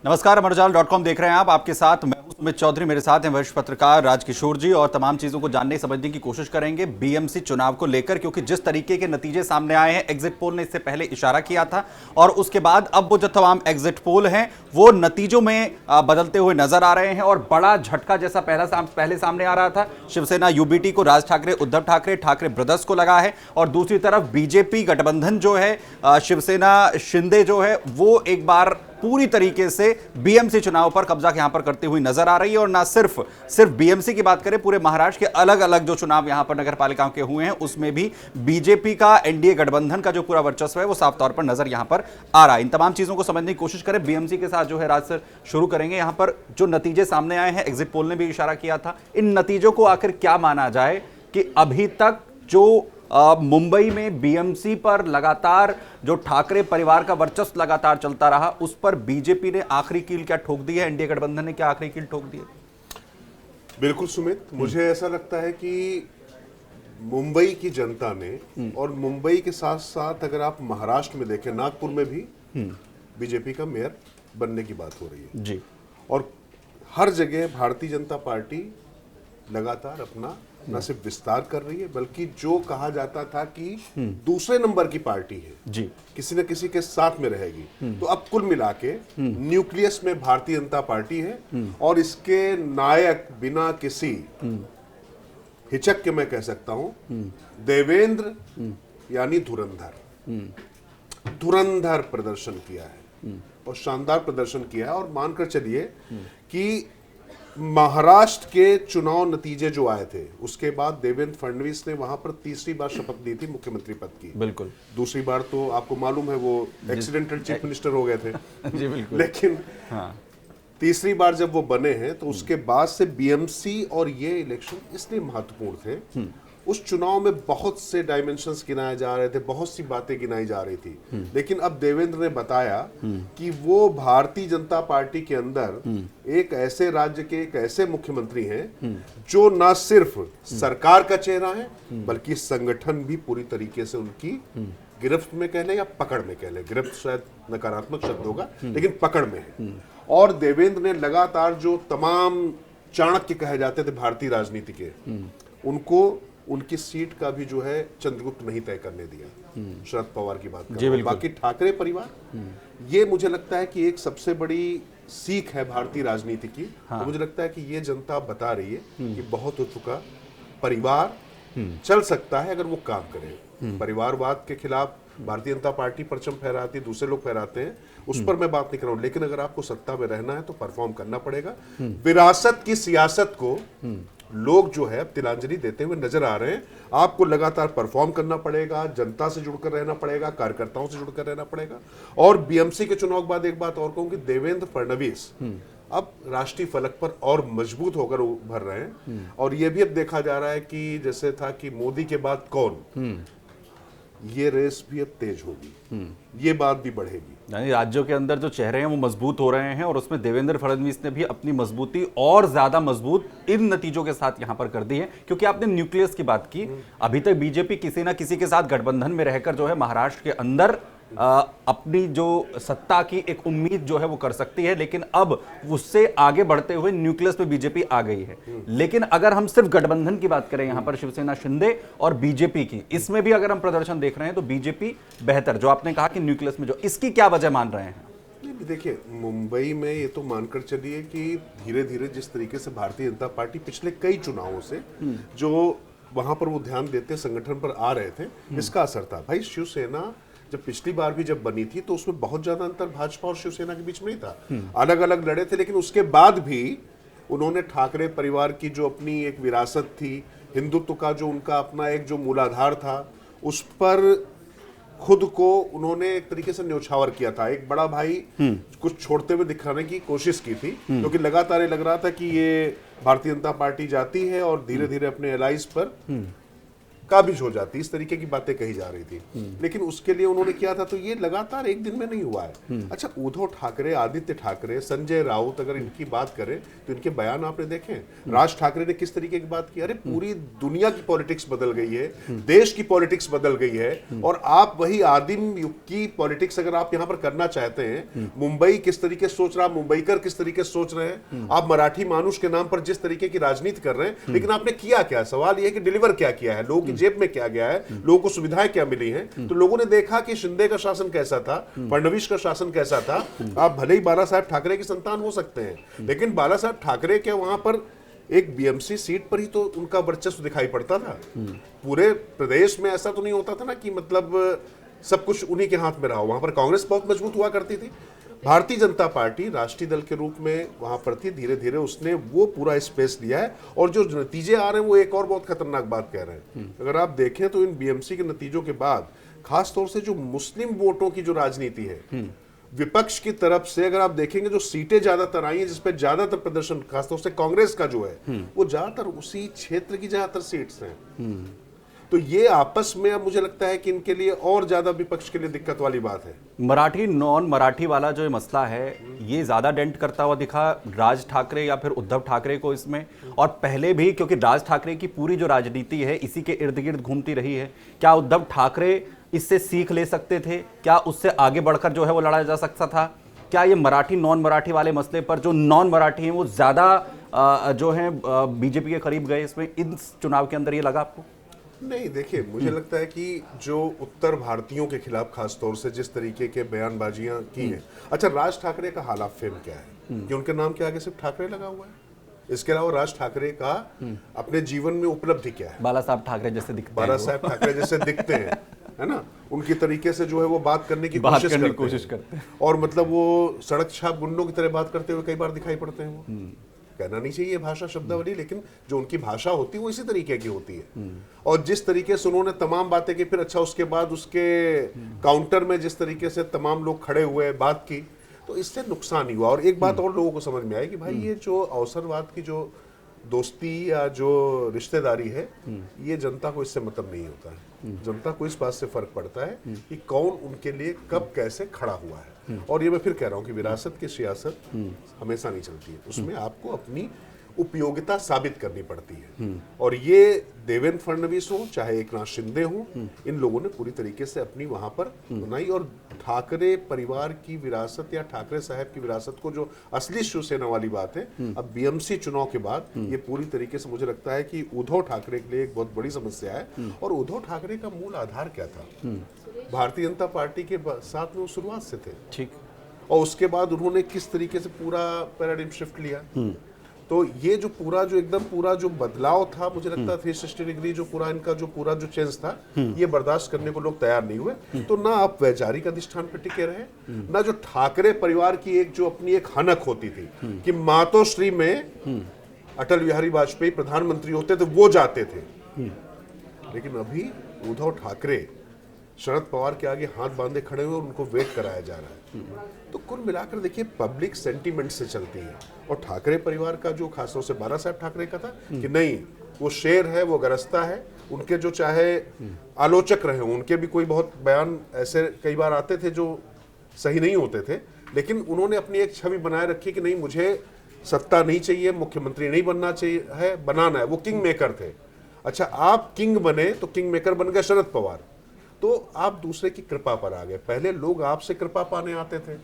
नमस्कार, अमरजाल.com देख रहे हैं आप। आपके साथ मैं हूं सुमित चौधरी, मेरे साथ हैं वरिष्ठ पत्रकार राजकिशोर जी और तमाम चीजों को जानने समझने की कोशिश करेंगे बीएमसी चुनाव को लेकर, क्योंकि जिस तरीके के नतीजे सामने आए हैं, एग्जिट पोल ने इससे पहले इशारा किया था और उसके बाद अब वो जो तमाम एग्जिट पोल हैं वो नतीजों में बदलते हुए नजर आ रहे हैं और बड़ा झटका जैसा पहले सामने आ रहा था शिवसेना यूबीटी को, राज ठाकरे उद्धव ठाकरे ठाकरे ब्रदर्स को लगा है और दूसरी तरफ बीजेपी गठबंधन जो है शिवसेना शिंदे जो है वो एक बार पूरी तरीके से बीएमसी चुनाव पर कब्जा यहां पर करते हुए नजर आ रही है। और ना सिर्फ बीएमसी की बात करें, पूरे महाराष्ट्र के अलग अलग जो चुनाव यहां पर नगर पालिकाओं के हुए हैं उसमें भी बीजेपी का एनडीए गठबंधन का जो पूरा वर्चस्व है वो साफ तौर पर नजर यहां पर आ रहा है। इन तमाम चीजों को समझने की कोशिश करें। बीएमसी के साथ जो है राज सर शुरू करेंगे। यहां पर जो नतीजे सामने आए हैं, एग्जिट पोल ने भी इशारा किया था, इन नतीजों को आखिर क्या माना जाए कि अभी तक जो मुंबई में बीएमसी पर लगातार जो ठाकरे परिवार का वर्चस्व लगातार चलता रहा, उस पर बीजेपी ने आखिरी कील क्या ठोक दी है? एनडीए गठबंधन ने क्या आखिरी कील ठोक दी है? बिल्कुल सुमित, मुझे ऐसा लगता है कि मुंबई की जनता ने, और मुंबई के साथ साथ अगर आप महाराष्ट्र में देखें, नागपुर में भी बीजेपी का मेयर बनने की बात हो रही है जी। और हर जगह भारतीय जनता पार्टी लगातार अपना न सिर्फ विस्तार कर रही है, बल्कि जो कहा जाता था कि दूसरे नंबर की पार्टी है जी, किसी न किसी के साथ में रहेगी, तो अब कुल मिला के न्यूक्लियस में भारतीय जनता पार्टी है और इसके नायक बिना किसी हिचक के मैं कह सकता हूं देवेंद्र यानी धुरंधर प्रदर्शन किया है और शानदार प्रदर्शन किया है। और मानकर चलिए कि महाराष्ट्र के चुनाव नतीजे जो आए थे उसके बाद देवेंद्र फडणवीस ने वहां पर तीसरी बार शपथ ली थी मुख्यमंत्री पद की। बिल्कुल। दूसरी बार तो आपको मालूम है वो एक्सीडेंटल चीफ मिनिस्टर हो गए थे जी बिल्कुल। लेकिन हाँ। तीसरी बार जब वो बने हैं तो उसके बाद से बीएमसी और ये इलेक्शन इसलिए महत्वपूर्ण थे, उस चुनाव में बहुत से डायमेंशंस गिनाए जा रहे थे, बहुत सी बातें गिनाई जा रही थी, लेकिन अब देवेंद्र ने बताया कि वो भारतीय जनता पार्टी के अंदर एक ऐसे राज्य के एक ऐसे मुख्यमंत्री हैं जो ना सिर्फ सरकार का चेहरा है बल्कि संगठन भी पूरी तरीके से उनकी गिरफ्त में कह लें या पकड़ में कह लें, गिरफ्त शायद नकारात्मक शब्द होगा लेकिन पकड़ में है। और देवेंद्र ने लगातार जो तमाम चाणक्य कहे जाते थे भारतीय राजनीति के, उनको उनकी सीट का भी जो है चंद्रगुप्त नहीं तय करने दिया। शरद पवार की बात करें, बाकी ठाकरे परिवार, ये मुझे लगता है कि एक सबसे बड़ी सीख है भारतीय राजनीति की। तो मुझे लगता है कि ये जनता बता रही है कि बहुत हो चुका, परिवार चल सकता है अगर वो काम करे। परिवारवाद के खिलाफ भारतीय जनता पार्टी परचम फहराती है, दूसरे लोग फहराते हैं, उस पर मैं बात नहीं कर रहा हूं, लेकिन अगर आपको सत्ता में रहना है तो परफॉर्म करना पड़ेगा। विरासत की सियासत को लोग जो है तिलांजलि देते हुए नजर आ रहे हैं। आपको लगातार परफॉर्म करना पड़ेगा, जनता से जुड़कर रहना पड़ेगा, कार्यकर्ताओं से जुड़कर रहना पड़ेगा। और बीएमसी के चुनाव के बाद एक बात और कहूं कि देवेंद्र फडणवीस अब राष्ट्रीय फलक पर और मजबूत होकर उभर रहे हैं। और यह भी अब देखा जा रहा है कि जैसे था कि मोदी के बाद कौन, ये रेस भी अब तेज होगी, ये बात भी बढ़ेगी। यानी राज्यों के अंदर जो चेहरे हैं वो मजबूत हो रहे हैं और उसमें देवेंद्र फडणवीस ने भी अपनी मजबूती और ज्यादा मजबूत इन नतीजों के साथ यहां पर कर दी है। क्योंकि आपने न्यूक्लियस की बात की, अभी तक बीजेपी किसी ना किसी के साथ गठबंधन में रहकर जो है महाराष्ट्र के अंदर अपनी जो सत्ता की एक उम्मीद जो है वो कर सकती है, लेकिन अब उससे आगे बढ़ते हुए न्यूक्लियस पे बीजेपी आ गई है। लेकिन अगर हम सिर्फ गठबंधन की बात करें यहां पर शिवसेना शिंदे और बीजेपी की, इसमें भी अगर हम प्रदर्शन देख रहे हैं तो बीजेपी बेहतर, जो आपने कहा कि न्यूक्लियस में जो, इसकी क्या वजह मान रहे हैं? देखिए, मुंबई में ये तो मानकर चलिए कि धीरे धीरे जिस तरीके से भारतीय जनता पार्टी पिछले कई चुनावों से जो वहां पर वो ध्यान देते संगठन पर आ रहे थे, इसका असर था। भाई शिवसेना जब पिछली बार भी जब बनी थी तो उसमें बहुत ज्यादा अंतर भाजपा और शिवसेना के बीच में ही था, अलग अलग लड़े थे, लेकिन उसके बाद भी उन्होंने ठाकरे परिवार की जो अपनी एक विरासत थी, हिंदुत्व का जो उनका अपना एक जो मूलाधार था, उस पर खुद को उन्होंने एक तरीके से न्यौछावर किया था। एक बड़ा भाई कुछ छोड़ते हुए दिखाने की कोशिश की थी, क्योंकि लगातार ये लग रहा था कि ये भारतीय जनता पार्टी जाती है और धीरे धीरे अपने एलाइज पर काबिज हो जाती, इस तरीके की बातें कही जा रही थी। लेकिन उसके लिए उन्होंने किया था, तो ये लगातार एक दिन में नहीं हुआ है। अच्छा, उद्धव ठाकरे, आदित्य ठाकरे, संजय राउत, अगर इनकी बात करें तो इनके बयान आपने देखे। राज ठाकरे ने किस तरीके की बात की, अरे पूरी दुनिया की पॉलिटिक्स बदल गई है, देश की पॉलिटिक्स बदल गई है, और आप वही आदिम युग की पॉलिटिक्स अगर आप यहां पर करना चाहते हैं, मुंबई किस तरीके से सोच रहा है, मुंबईकर किस तरीके से सोच रहे हैं, आप मराठी मानुष के नाम पर जिस तरीके की राजनीति कर रहे हैं, लेकिन आपने किया क्या? सवाल यह है कि डिलीवर क्या किया है, लोगों की जेब में क्या गया है, लोगों को सुविधाएं क्या मिली हैं। तो लोगों ने देखा कि शिंदे का शासन कैसा था, फडणवीस का शासन कैसा था। आप भले ही बाला साहब ठाकरे की संतान हो सकते हैं, लेकिन बाला साहब ठाकरे के वहां पर एक बीएमसी सीट पर ही तो उनका वर्चस्व दिखाई पड़ता था। पूरे प्रदेश में ऐसा तो नहीं होता था ना कि मतलब सब कुछ उन्हीं के हाथ में रहा। वहां पर कांग्रेस बहुत मजबूत हुआ करती थी, भारतीय जनता पार्टी राष्ट्रीय दल के रूप में वहां पर थी। धीरे धीरे उसने वो पूरा स्पेस लिया है, और जो नतीजे आ रहे हैं वो एक और बहुत खतरनाक बात कह रहे हैं। अगर आप देखें तो इन बीएमसी के नतीजों के बाद खासतौर से जो मुस्लिम वोटों की जो राजनीति है, विपक्ष की तरफ से अगर आप देखेंगे, जो सीटें ज्यादातर आई हैं जिसपे ज्यादातर प्रदर्शन खासतौर से कांग्रेस का जो है, वो ज्यादातर उसी क्षेत्र की ज्यादातर सीट्स हैं। तो ये आपस में अब मुझे लगता है कि इनके लिए और ज्यादा विपक्ष के लिए दिक्कत वाली बात है। मराठी नॉन मराठी वाला जो मसला है, ये ज्यादा डेंट करता हुआ दिखा राज ठाकरे या फिर उद्धव ठाकरे को इसमें, और पहले भी, क्योंकि राज ठाकरे की पूरी जो राजनीति है इसी के इर्द गिर्द घूमती रही है। क्या उद्धव ठाकरे इससे सीख ले सकते थे? क्या उससे आगे बढ़कर जो है वो लड़ा जा सकता था? क्या ये मराठी नॉन मराठी वाले मसले पर जो नॉन मराठी हैं वो ज्यादा जो है बीजेपी के करीब गए इसमें, इन चुनाव के अंदर, ये लगा आपको? नहीं, देखिए, मुझे लगता है कि जो उत्तर भारतीयों के खिलाफ खासतौर से जिस तरीके के बयानबाजियां की हैं। अच्छा, राज ठाकरे का हाल ऑफ फेम क्या है कि उनके नाम के आगे सिर्फ ठाकरे लगा हुआ है? इसके अलावा राज ठाकरे का अपने जीवन में उपलब्धि क्या है? बाला साहब ठाकरे जैसे दिखते हैं, बाला साहब ठाकरे जैसे दिखते हैं, है ना? उनकी तरीके से जो है वो बात करने की कोशिश करते हैं, और मतलब वो सड़क छाप गुंडों की तरह बात करते हुए कई बार दिखाई पड़ते हैं। वो कहना नहीं चाहिए भाषा शब्दावली, लेकिन जो उनकी भाषा होती है वो इसी तरीके की होती है। और जिस तरीके से उन्होंने तमाम बातें की, फिर अच्छा उसके बाद उसके काउंटर में जिस तरीके से तमाम लोग खड़े हुए बात की, तो इससे नुकसान ही हुआ। और एक बात और लोगों को समझ में आई कि भाई ये जो अवसरवाद की जो दोस्ती या जो रिश्तेदारी है, ये जनता को इससे मतलब नहीं होता है। जनता को इस बात से फर्क पड़ता है कि कौन उनके लिए कब कैसे खड़ा हुआ है। और ये मैं फिर कह रहा हूं कि विरासत की सियासत हमेशा नहीं चलती है, उसमें आपको अपनी उपयोगिता साबित करनी पड़ती है। और ये देवेंद्र फडणवीस हो चाहे एकनाथ शिंदे हो, इन लोगों ने पूरी तरीके से अपनी वहां पर बनाई। और ठाकरे परिवार की विरासत या ठाकरे साहब की विरासत को, जो असली शिवसेना वाली बात है, अब बीएमसी चुनाव के बाद ये पूरी तरीके से मुझे लगता है कि उद्धव ठाकरे के लिए एक बहुत बड़ी समस्या है। और उद्धव ठाकरे का मूल आधार क्या था? भारतीय जनता पार्टी के साथ में वो शुरुआत से थे, ठीक, और उसके बाद उन्होंने किस तरीके से पूरा पैराडिम शिफ्ट लिया। तो ये जो पूरा जो एकदम पूरा जो बदलाव था, मुझे लगता है 360 डिग्री जो पूरा इनका जो पूरा जो चेंज था, ये बर्दाश्त करने को लोग तैयार नहीं हुए। तो ना आप वैचारिक अधिष्ठान पर टिके रहे, ना जो ठाकरे परिवार की एक जो अपनी एक हनक होती थी कि मातोश्री में अटल बिहारी वाजपेयी प्रधानमंत्री होते तो वो जाते थे। लेकिन अभी उद्धव ठाकरे शरद पवार के आगे हाथ बांधे खड़े हुए और उनको वेट कराया जा रहा है। तो कुल मिलाकर देखिए, पब्लिक सेंटीमेंट से चलती है। और ठाकरे परिवार का जो खासतौर से बाला साहब ठाकरे का था कि नहीं, वो शेर है, वो गरजता है। उनके जो चाहे आलोचक रहे, उनके भी कोई बहुत बयान ऐसे कई बार आते थे जो सही नहीं होते थे, लेकिन उन्होंने अपनी एक छवि बनाए रखी कि नहीं, मुझे सत्ता नहीं चाहिए, मुख्यमंत्री नहीं बनना चाहिए है, बनाना है। वो किंग मेकर थे। अच्छा, आप किंग बने तो किंग मेकर बन गए शरद पवार, तो आप दूसरे की कृपा पर आ गए। पहले लोग आपसे कृपा पाने आते थे,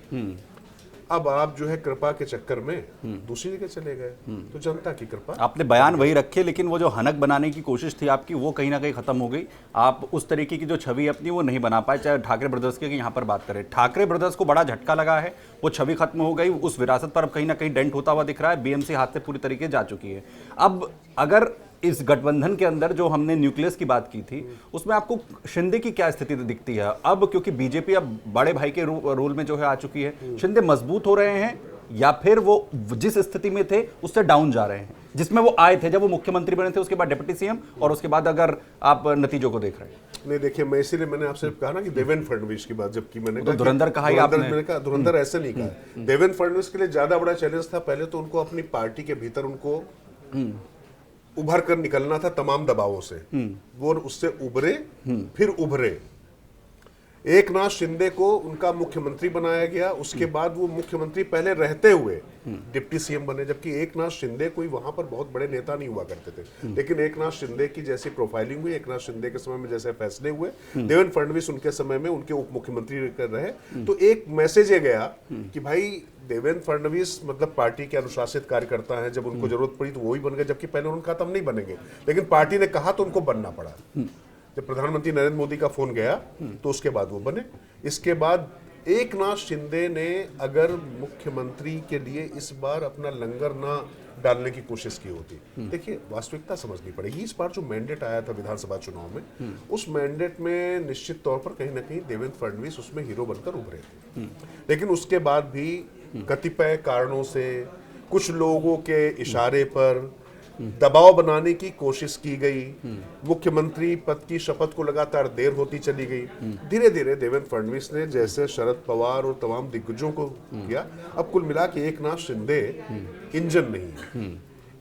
अब आप जो है कृपा के चक्कर में दूसरी जगह चले गए। तो जनता की कृपा, आपने बयान वही रखे, लेकिन वो जो हनक बनाने की कोशिश थी आपकी, वो कहीं ना कहीं खत्म हो गई। आप उस तरीके की जो छवि अपनी वो नहीं बना पाए, चाहे ठाकरे ब्रदर्स की यहाँ पर बात करें। ठाकरे ब्रदर्स को बड़ा झटका लगा है, वो छवि खत्म हो गई, उस विरासत पर अब कहीं ना कहीं डेंट होता हुआ दिख रहा है। बीएमसी हाथ से पूरी तरीके जा चुकी है। अब अगर इस गठबंधन के अंदर जो हमने न्यूक्लियस की बात की थी, उसमें आपको शिंदे की क्या स्थिति दिखती है अब? क्योंकि बीजेपी अब बड़े भाई के रोल में जो है आ चुकी है। शिंदे मजबूत हो रहे हैं या फिर वो जिस स्थिति में थे उससे डाउन जा रहे हैं, जिसमें वो आए थे जब वो मुख्यमंत्री बने थे, उसके बाद डिप्टी सीएम, और उसके बाद अगर आप नतीजों को देख रहे हैं? नहीं, देखिए, मैं इसीलिए मैंने आपसे कहा ना कि देवेंद्र फडणवीस की बात, जबकि मैंने तो धुरंधर कहा ही आपने। मैंने कहा धुरंधर ऐसे नहीं कहा। देवेंद्र फडणवीस के लिए ज्यादा बड़ा चैलेंज था। पहले तो उनको अपनी पार्टी के भीतर उनको उभर कर निकलना था तमाम दबावों से, वो उससे उभरे, फिर उभरे। एक नाथ शिंदे को उनका मुख्यमंत्री बनाया गया, उसके बाद वो मुख्यमंत्री पहले रहते हुए डिप्टी सीएम बने, जबकि एक नाथ शिंदे कोई वहां पर बहुत बड़े नेता नहीं हुआ करते थे। लेकिन एक नाथ शिंदे की जैसी प्रोफाइलिंग हुई, एक नाथ शिंदे के समय में जैसे फैसले हुए, देवेंद्र फडणवीस उनके समय में उनके उप मुख्यमंत्री कर रहे, तो एक मैसेज ये गया कि भाई देवेंद्र फडणवीस मतलब पार्टी के अनुशासित कार्यकर्ता हैं, जब उनको जरूरत पड़ी तो वो ही बन गए, जबकि पहले उन्होंने कहा था हम नहीं बनेंगे, लेकिन पार्टी ने कहा तो उनको बनना पड़ा। जब प्रधानमंत्री नरेंद्र मोदी का फोन गया तो उसके बाद वो बने। इसके बाद एक नाथ शिंदे ने अगर मुख्यमंत्री के लिए इस बार अपना लंगर ना डालने की कोशिश की होती, देखिए वास्तविकता समझनी पड़ेगी। इस बार जो मैंडेट आया था विधानसभा चुनाव में, उस मैंडेट में निश्चित तौर पर कहीं ना कहीं देवेंद्र फडणवीस उसमें हीरो बनकर उभरे थे। लेकिन उसके बाद भी कतिपय कारणों से, कुछ लोगों के इशारे पर दबाव बनाने की कोशिश की गई, मुख्यमंत्री पद की शपथ को लगातार देर होती चली गई। धीरे धीरे देवेंद्र फडणवीस ने जैसे शरद पवार और तमाम दिग्गजों को किया, अब कुल मिला के एक नाथ शिंदे इंजन नहीं है,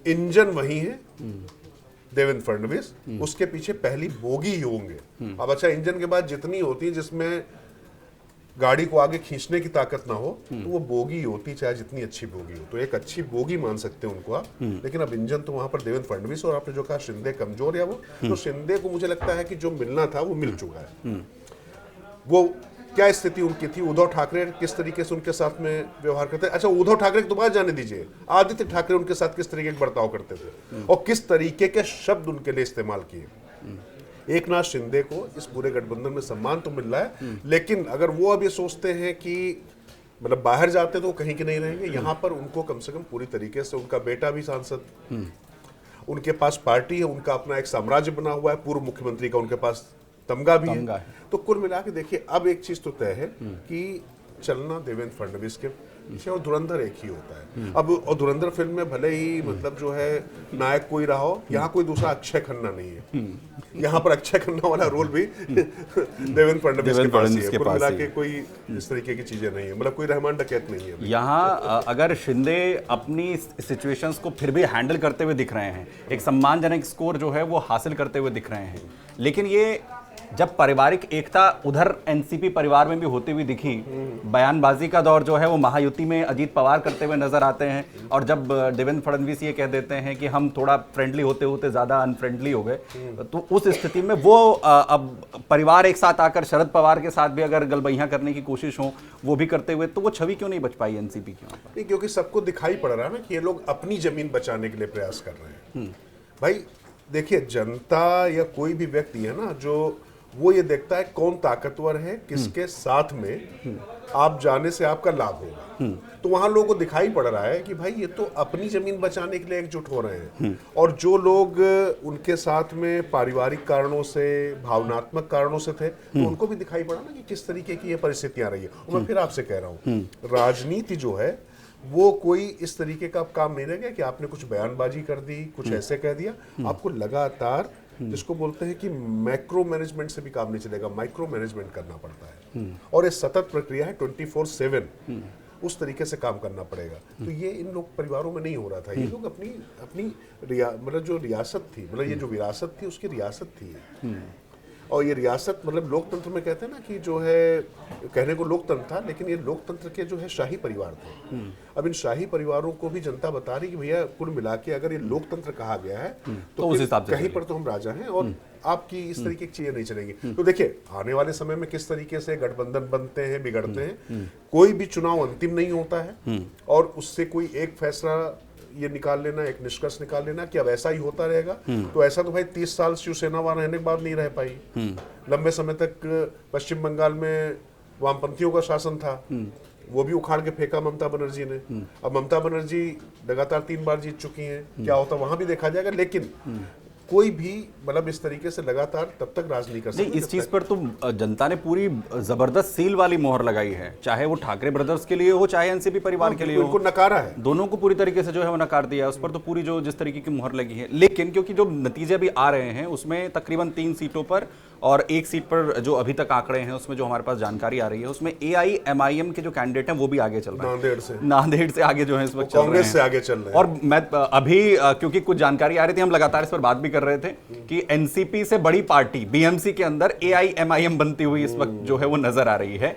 इंजन वही है देवेंद्र फडणवीस, उसके पीछे पहली बोगी ही होंगे। अब अच्छा, इंजन के बाद जितनी होती है जिसमें गाड़ी को आगे खींचने की ताकत ना हो, तो वो बोगी होती, चाहे जितनी अच्छी बोगी हो। तो एक अच्छी बोगी मान सकते हैं उनको आप, लेकिन अब इंजन तो वहां पर देवेंद्र फडणवीस। और आपने जो कहा शिंदे कमजोर है, वो तो शिंदे को मुझे लगता है कि जो मिलना था वो मिल चुका है। वो क्या स्थिति उनकी थी, उद्धव ठाकरे किस तरीके से उनके साथ में व्यवहार करते, अच्छा उद्धव ठाकरे की तो बात जाने दीजिए, आदित्य ठाकरे उनके साथ किस तरीके का बर्ताव करते थे और किस तरीके के शब्द उनके लिए इस्तेमाल किए। एक नाथ शिंदे को इस पूरे गठबंधन में सम्मान तो मिल रहा है, लेकिन अगर वो अब ये सोचते हैं कि मतलब बाहर जाते तो कहीं के नहीं रहेंगे, यहाँ पर उनको कम से कम पूरी तरीके से, उनका बेटा भी सांसद, उनके पास पार्टी है, उनका अपना एक साम्राज्य बना हुआ है, पूर्व मुख्यमंत्री का उनके पास तमगा भी है। तो कुल मिला के देखिए, अब एक चीज तो तय है कि चलना देवेंद्र फडणवीस के पीछे, और धुरंधर एक ही होता है। अब और धुरंधर फिल्म में भले ही मतलब जो है नायक कोई रहा हो, यहाँ कोई दूसरा अक्षय खन्ना नहीं है, यहाँ पर अक्षय खन्ना वाला रोल भी देवेंद्र फडणवीस के पास ही है। कुल मिला के कोई इस तरीके की चीजें नहीं है, मतलब कोई रहमान डकैत नहीं है यहाँ। अगर शिंदे अपनी सिचुएशंस को फिर भी हैंडल करते हुए दिख रहे हैं, एक सम्मानजनक स्कोर जो है वो हासिल करते हुए दिख रहे हैं, लेकिन ये जब पारिवारिक एकता उधर एनसीपी परिवार में भी होती हुई दिखी, बयानबाजी का दौर जो है वो महायुति में अजीत पवार करते हुए नजर आते हैं, और जब देवेंद्र फडणवीस ये कह देते हैं कि हम थोड़ा फ्रेंडली होते होते ज्यादा अनफ्रेंडली हो गए, तो उस स्थिति में वो अब परिवार एक साथ आकर शरद पवार के साथ भी अगर गलबैया करने की कोशिश हो वो भी करते हुए, तो वो छवि क्यों नहीं बच पाई एनसीपी की वहां पर? क्योंकि सबको दिखाई पड़ रहा है ना कि ये लोग अपनी जमीन बचाने के लिए प्रयास कर रहे हैं। भाई देखिए, जनता या कोई भी व्यक्ति है ना, जो वो ये देखता है कौन ताकतवर है, किसके साथ में आप जाने से आपका लाभ होगा। तो वहां लोगों को दिखाई पड़ रहा है कि भाई ये तो अपनी जमीन बचाने के लिए एकजुट हो रहे हैं, और जो लोग उनके साथ में पारिवारिक कारणों से, भावनात्मक कारणों से थे, तो उनको भी दिखाई पड़ा ना कि किस तरीके की ये परिस्थितियां रही है। और मैं फिर आपसे कह रहा हूँ, राजनीति जो है वो कोई इस तरीके का काम नहीं रह गया कि आपने कुछ बयानबाजी कर दी, कुछ ऐसे कह दिया। आपको लगातार, जिसको बोलते हैं कि मैक्रो मैनेजमेंट से भी काम नहीं चलेगा, माइक्रो मैनेजमेंट करना पड़ता है, और ये सतत प्रक्रिया है, 24/7 उस तरीके से काम करना पड़ेगा। तो ये इन लोग परिवारों में नहीं हो रहा था। ये लोग अपनी मतलब जो रियासत थी, मतलब ये जो विरासत थी उसकी रियासत थी, और ये रियासत मतलब लोकतंत्र में कहते हैं ना कि जो है, कहने को लोकतंत्र था, लेकिन ये लोकतंत्र के जो है शाही परिवार थे। अब इन शाही परिवारों को भी जनता बता रही कि भैया कुल मिला के अगर ये लोकतंत्र कहा गया है तो उस हिसाब से कहीं पर तो हम राजा हैं, और आपकी इस तरीके की चीजें नहीं चलेंगी। तो देखिए आने वाले समय में किस तरीके से गठबंधन बनते हैं, बिगड़ते हैं। कोई भी चुनाव अंतिम नहीं होता है, और उससे कोई एक फैसला ये निकाल लेना, एक निष्कर्ष निकाल लेना कि अब ऐसा ही होता रहेगा, तो ऐसा तो भाई 30 साल शिवसेना वहां रहने के बाद नहीं रह पाई। लंबे समय तक पश्चिम बंगाल में वामपंथियों का शासन था, वो भी उखाड़ के फेंका ममता बनर्जी ने। अब ममता बनर्जी लगातार 3 बार जीत चुकी हैं, क्या होता वहां भी देखा जाएगा, लेकिन कोई भी मतलब इस तरीके से लगातार तब तक राज नहीं कर सकते। नहीं, इस चीज पर तो जनता ने पूरी जबरदस्त सील वाली मोहर लगाई है, चाहे वो ठाकरे ब्रदर्स के लिए हो, चाहे एनसीपी परिवार के लिए हो, उनको नकारा है, दोनों को पूरी तरीके से जो है वो नकार दिया, उस पर तो पूरी जो जिस तरीके की मोहर लगी है। लेकिन क्योंकि जो नतीजे भी आ रहे हैं उसमें तकरीबन 3 सीटों पर और एक सीट पर जो अभी तक आंकड़े हैं उसमें जो हमारे पास जानकारी आ रही है उसमें AIMIM के जो कैंडिडेट हैं वो भी आगे चल रहे हैं, नांदेड़ से आगे जो है इस वक्त चल रहे हैं, कांग्रेस से आगे चल रहे हैं। और मैं अभी क्योंकि कुछ जानकारी आ रही थी, हम लगातार इस पर बात भी कर रहे थे कि एनसीपी से बड़ी पार्टी BMC के अंदर AIMIM बनती हुई इस वक्त जो है वो नजर आ रही है।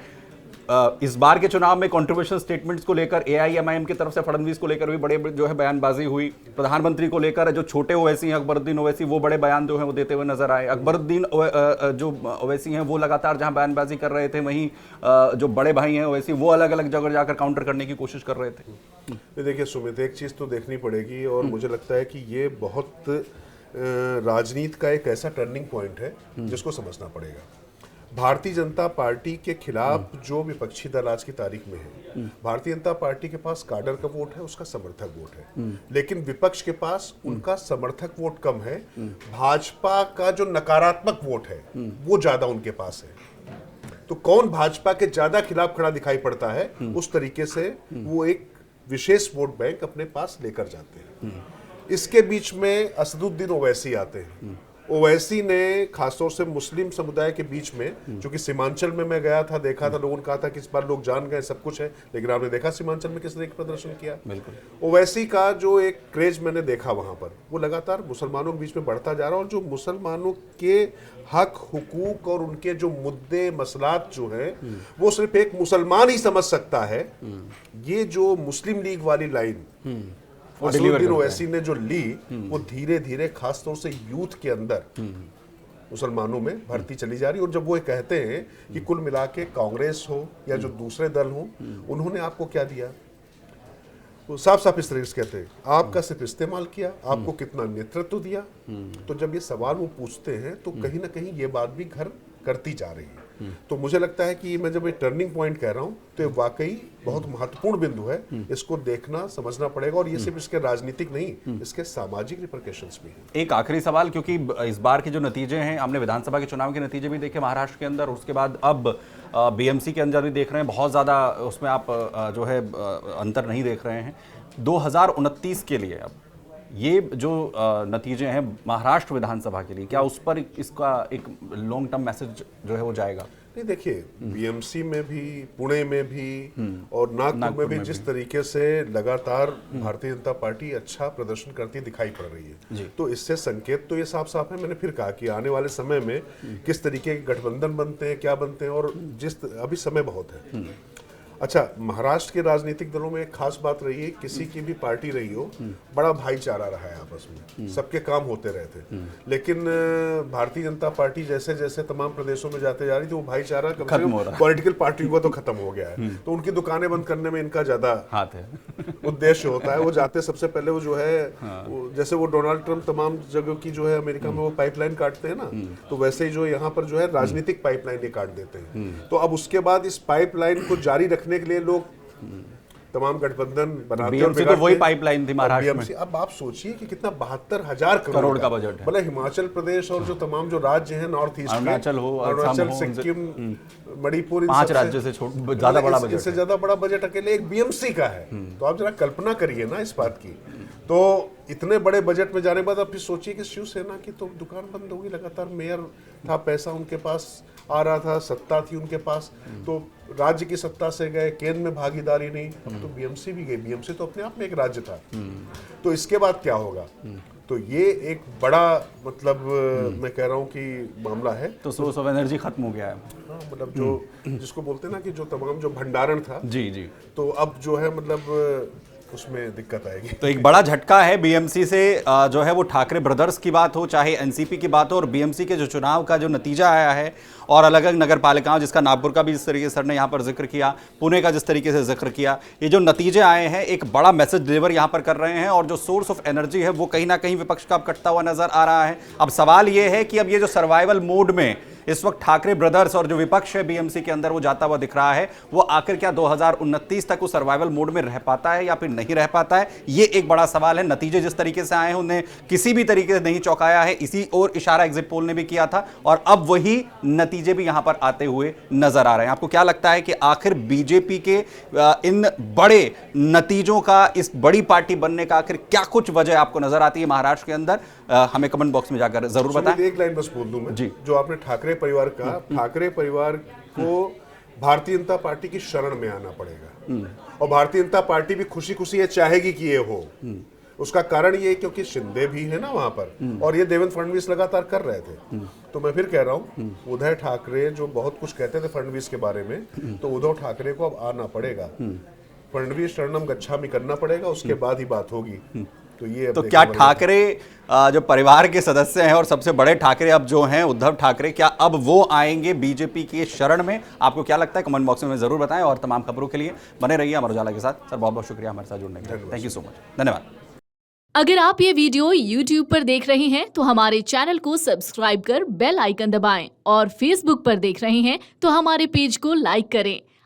इस बार के चुनाव में कंट्रोवर्शियल स्टेटमेंट्स को लेकर AIMIM की तरफ से फडणवीस को लेकर भी बड़े जो है बयानबाजी हुई। प्रधानमंत्री को लेकर जो छोटे ओवैसी हैं अकबरुद्दीन ओवैसी, वो बड़े बयान जो है वो देते हुए नजर आए। अकबरुद्दीन जो ओवैसी हैं वो लगातार जहां बयानबाजी कर रहे थे, वहीं जो बड़े भाई हैं ओवैसी वो अलग अलग जगह जाकर काउंटर करने की कोशिश कर रहे थे। देखिए सुमित, एक चीज तो देखनी पड़ेगी और मुझे लगता है कि ये बहुत राजनीति का एक ऐसा टर्निंग पॉइंट है जिसको समझना पड़ेगा। भारतीय जनता पार्टी के खिलाफ जो विपक्षी दल आज की तारीख में है, भारतीय जनता पार्टी के पास काडर का वोट है, उसका समर्थक वोट है, लेकिन विपक्ष के पास उनका समर्थक वोट कम है, भाजपा का जो नकारात्मक वोट है वो ज्यादा उनके पास है। तो कौन भाजपा के ज्यादा खिलाफ खड़ा दिखाई पड़ता है, उस तरीके से वो एक विशेष वोट बैंक अपने पास लेकर जाते हैं। इसके बीच में असदुद्दीन ओवैसी आते हैं। ओवैसी ने खासतौर से मुस्लिम समुदाय के बीच में, क्योंकि सीमांचल में मैं गया था, देखा था, लोगों ने कहा था कि इस बार लोग जान गए सब कुछ है, लेकिन आपने देखा सीमांचल में किस तरह का प्रदर्शन किया। बिल्कुल ओवैसी का जो एक क्रेज मैंने देखा वहां पर, वो लगातार मुसलमानों के बीच में बढ़ता जा रहा है। और जो मुसलमानों के हक हुकूक और उनके जो मुद्दे मसलात जो है वो सिर्फ एक मुसलमान ही समझ सकता है। ये जो मुस्लिम लीग वाली लाइन असदुद्दीन ओवैसी ने जो ली, वो धीरे धीरे खासतौर से यूथ के अंदर मुसलमानों में भर्ती चली जा रही। और जब वो कहते हैं कि कुल मिला के कांग्रेस हो या जो दूसरे दल हो, उन्होंने आपको क्या दिया, वो साफ साफ इस तरीके से कहते हैं, आपका सिर्फ इस्तेमाल किया, आपको कितना नेतृत्व दिया। तो जब ये सवाल वो पूछते हैं तो कहीं ना कहीं ये बात भी घर करती जा रही है। तो मुझे लगता है कि मैं जब ये टर्निंग पॉइंट कह रहा हूं तो ये वाकई बहुत महत्वपूर्ण बिंदु है। इसको देखना समझना पड़ेगा, और ये सिर्फ इसके राजनीतिक नहीं, इसके सामाजिक रिपरकशंस भी हैं। एक आखिरी सवाल, क्योंकि इस बार के जो नतीजे हैं, हमने विधानसभा के चुनाव के नतीजे भी देखे महाराष्ट्र के अंदर, उसके बाद अब BMC के अंदर भी देख रहे हैं, बहुत ज़्यादा उसमें आप जो है अंतर नहीं देख रहे हैं। 2029 के लिए अब ये जो नतीजे हैं महाराष्ट्र विधानसभा के लिए, क्या उस पर इसका एक लॉन्ग टर्म मैसेज जो है वो जाएगा? नहीं, देखिए BMC में भी, पुणे में भी और नागपुर में भी जिस तरीके से लगातार भारतीय जनता पार्टी अच्छा प्रदर्शन करती दिखाई पड़ रही है, तो इससे संकेत तो ये साफ साफ है। मैंने फिर कहा कि आने वाले समय में किस तरीके के गठबंधन बनते हैं, क्या बनते हैं, और अभी समय बहुत है। अच्छा, महाराष्ट्र के राजनीतिक दलों में एक खास बात रही है, किसी की भी पार्टी रही हो, बड़ा भाईचारा रहा है आपस में, सबके काम होते रहे थे। लेकिन भारतीय जनता पार्टी जैसे जैसे तमाम प्रदेशों में जाते जा रही थी, वो भाईचारा कम से कम पॉलिटिकल पार्टियों का तो खत्म हो गया है। तो उनकी दुकानें बंद करने में इनका ज्यादा हाथ है, उद्देश्य होता है। वो जाते सबसे पहले वो जो है जैसे वो डोनाल्ड ट्रंप तमाम जगह की जो है अमेरिका में वो पाइपलाइन काटते हैं ना, तो वैसे ही जो यहाँ पर जो है राजनीतिक पाइपलाइन ये काट देते हैं। तो अब उसके बाद इस पाइपलाइन को जारी रखने के लिए लोग तमाम गठबंधन बनाते हैं। BMC तो वही पाइपलाइन थी महाराष्ट्र में। अब आप सोचिए कि कितना 72,000 करोड़ का बजट है। मतलब हिमाचल प्रदेश और जो तमाम जो राज्य हैं नॉर्थ ईस्ट में, अरुणाचल, सिक्किम, मणिपुर, 5 राज्यों से ज्यादा बड़ा बजट, इससे ज्यादा बड़ा बजट अकेले एक BMC का है। तो आप जरा कल्पना करिए ना इस बात की। तो इतने बड़े बजट में जाने के बाद आप फिर सोचिए कि शिवसेना की तो दुकान बंद होगी, लगातार मेयर था, पैसा उनके पास आ रहा था, सत्ता थी उनके पास, तो राज्य की सत्ता से गए, केंद्र में भागीदारी नहीं, अब तो BMC भी गई। BMC तो अपने आप में एक राज्य था। तो इसके बाद क्या होगा? तो ये एक बड़ा मतलब मैं कह रहा हूँ कि मामला है। तो सोर्स ऑफ एनर्जी खत्म हो गया है। हाँ, मतलब जो जिसको बोलते हैं ना कि जो तमाम जो भंडारण था, जी जी, तो अब जो है मतलब उसमें दिक्कत आएगी। तो एक बड़ा झटका है BMC से, जो है वो ठाकरे ब्रदर्स की बात हो, चाहे NCP की बात हो, और BMC के जो चुनाव का जो नतीजा आया है, और अलग अलग नगर पालिकाओं, जिसका नागपुर का भी जिस तरीके से सर ने यहाँ पर जिक्र किया, पुणे का जिस तरीके से जिक्र किया, ये जो नतीजे आए हैं एक बड़ा मैसेज डिलीवर यहाँ पर कर रहे हैं। और जो सोर्स ऑफ एनर्जी है वो कहीं ना कहीं विपक्ष का अब कटता हुआ नजर आ रहा है। अब सवाल ये है कि अब ये जो सर्वाइवल मोड में इस वक्त ठाकरे ब्रदर्स और जो विपक्ष है BMC के अंदर वो जाता हुआ दिख रहा है, वो आखिर क्या 2029 तक वो सर्वाइवल मोड में रह पाता है या फिर नहीं रह पाता है, ये एक बड़ा सवाल है। नतीजे जिस तरीके से आए हैं उन्हें किसी भी तरीके से नहीं चौंकाया है, इसी और इशारा एग्जिट पोल ने भी किया था, और अब वही नतीजे भी यहां पर आते हुए नजर आ रहे हैं। आपको क्या लगता है कि आखिर बीजेपी के इन बड़े नतीजों का, इस बड़ी पार्टी बनने का आखिर क्या कुछ वजह आपको नजर आती है महाराष्ट्र के अंदर? हमें कमेंट बॉक्स में जाकर जरूर बताएं। एक लाइन बस बोल दूं मैं जी, जो आपने ठाकरे परिवार का, ठाकरे परिवार को भारतीय जनता पार्टी की शरण में आना पड़ेगा। और भारतीय जनता पार्टी भी खुशी खुशी ये चाहेगी कि ये हो। उसका कारण ये क्योंकि शिंदे भी है ना वहां पर, और ये देवेंद्र फडणवीस लगातार कर रहे थे। तो मैं फिर कह रहा हूँ, उद्धव ठाकरे जो बहुत कुछ कहते थे फडणवीस के बारे में, तो उद्धव ठाकरे को अब आना पड़ेगा, फडणवीस शरणम गच्छामि करना पड़ेगा, उसके बाद ही बात होगी। तो ये तो क्या ठाकरे जो परिवार के सदस्य हैं और सबसे बड़े ठाकरे अब जो हैं उद्धव ठाकरे, क्या अब वो आएंगे बीजेपी के शरण में? आपको क्या लगता है कमेंट बॉक्स में जरूर बताएं, और तमाम खबरों के लिए बने रहिए अमर उजाला के साथ। सर बहुत बहुत शुक्रिया हमारे साथ जुड़ने के लिए, थैंक यू सो मच, धन्यवाद। अगर आप ये वीडियो YouTube पर देख रहे हैं तो हमारे चैनल को सब्सक्राइब कर बेल आइकन दबाएं, और Facebook पर देख रहे हैं तो हमारे पेज को लाइक करें।